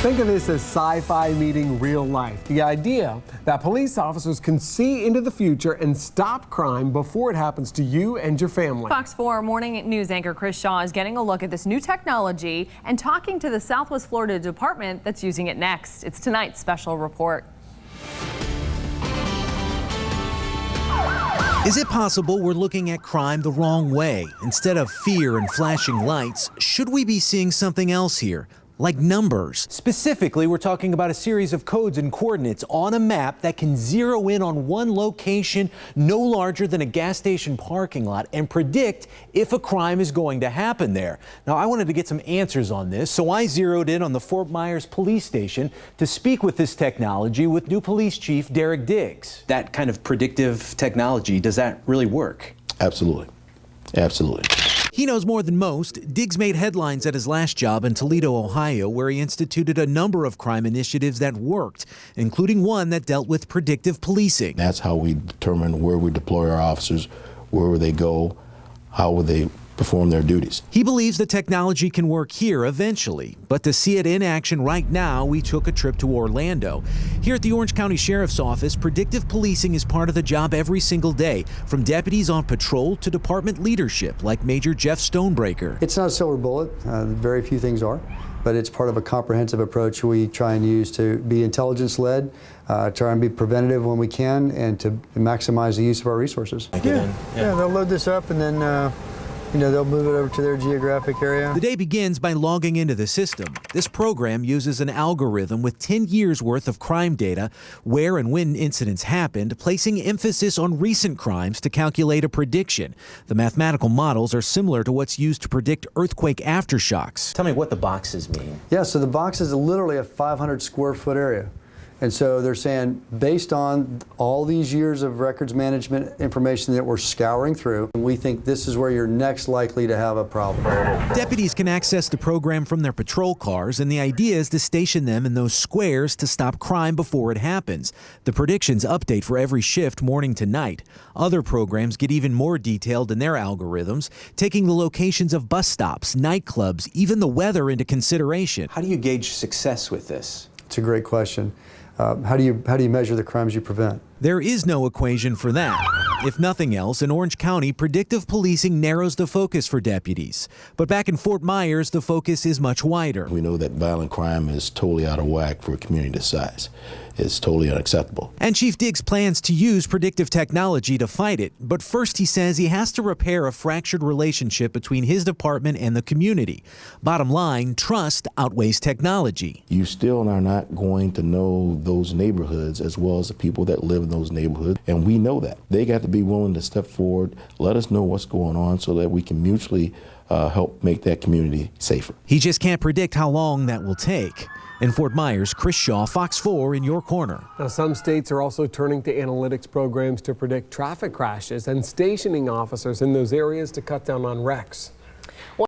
Think of this as sci-fi meeting real life. The idea that police officers can see into the future and stop crime before it happens to you and your family. Fox 4 morning news anchor Chris Shaw is getting a look at this new technology and talking to the Southwest Florida department that's using it next. It's tonight's special report. Is it possible we're looking at crime the wrong way? Instead of fear and flashing lights, should we be seeing something else here? Like numbers. Specifically, we're talking about a series of codes and coordinates on a map that can zero in on one location no larger than a gas station parking lot and predict if a crime is going to happen there. Now, I wanted to get some answers on this, so I zeroed in on the Fort Myers Police Station to speak with this technology with new Police Chief Derek Diggs. That kind of predictive technology, does that really work? Absolutely. Absolutely. He knows more than most. Diggs made headlines at his last job in Toledo, Ohio, where he instituted a number of crime initiatives that worked, including one that dealt with predictive policing. That's how we determine where we deploy our officers, where would they go, how would they perform their duties. He believes the technology can work here eventually, but to see it in action right now, we took a trip to Orlando. Here at the Orange County Sheriff's Office, predictive policing is part of the job every single day, from deputies on patrol to department leadership like Major Jeff Stonebreaker. It's not a silver bullet, very few things are, but it's part of a comprehensive approach we try and use to be intelligence-led, try and be preventative when we can, and to maximize the use of our resources. Yeah, they'll load this up and then they'll move it over to their geographic area. The day begins by logging into the system. This program uses an algorithm with 10 years worth of crime data, where and when incidents happened, placing emphasis on recent crimes to calculate a prediction. The mathematical models are similar to what's used to predict earthquake aftershocks. Tell me what the boxes mean. Yeah, so the box is literally a 500 square foot area. And so they're saying, based on all these years of records management information that we're scouring through, we think this is where you're next likely to have a problem. Deputies can access the program from their patrol cars, and the idea is to station them in those squares to stop crime before it happens. The predictions update for every shift morning to night. Other programs get even more detailed in their algorithms, taking the locations of bus stops, nightclubs, even the weather into consideration. How do you gauge success with this? It's a great question. How do you measure the crimes you prevent? There is no equation for that. If nothing else, in Orange County, predictive policing narrows the focus for deputies. But back in Fort Myers, the focus is much wider. We know that violent crime is totally out of whack for a community this size. It's totally unacceptable. And Chief Diggs plans to use predictive technology to fight it. But first, he says he has to repair a fractured relationship between his department and the community. Bottom line, trust outweighs technology. You still are not going to know those neighborhoods as well as the people that live in those neighborhoods. And we know that. They got to be willing to step forward, let us know what's going on so that we can mutually help make that community safer. He just can't predict how long that will take. In Fort Myers, Chris Shaw, Fox 4 in your corner. Now, some states are also turning to analytics programs to predict traffic crashes and stationing officers in those areas to cut down on wrecks.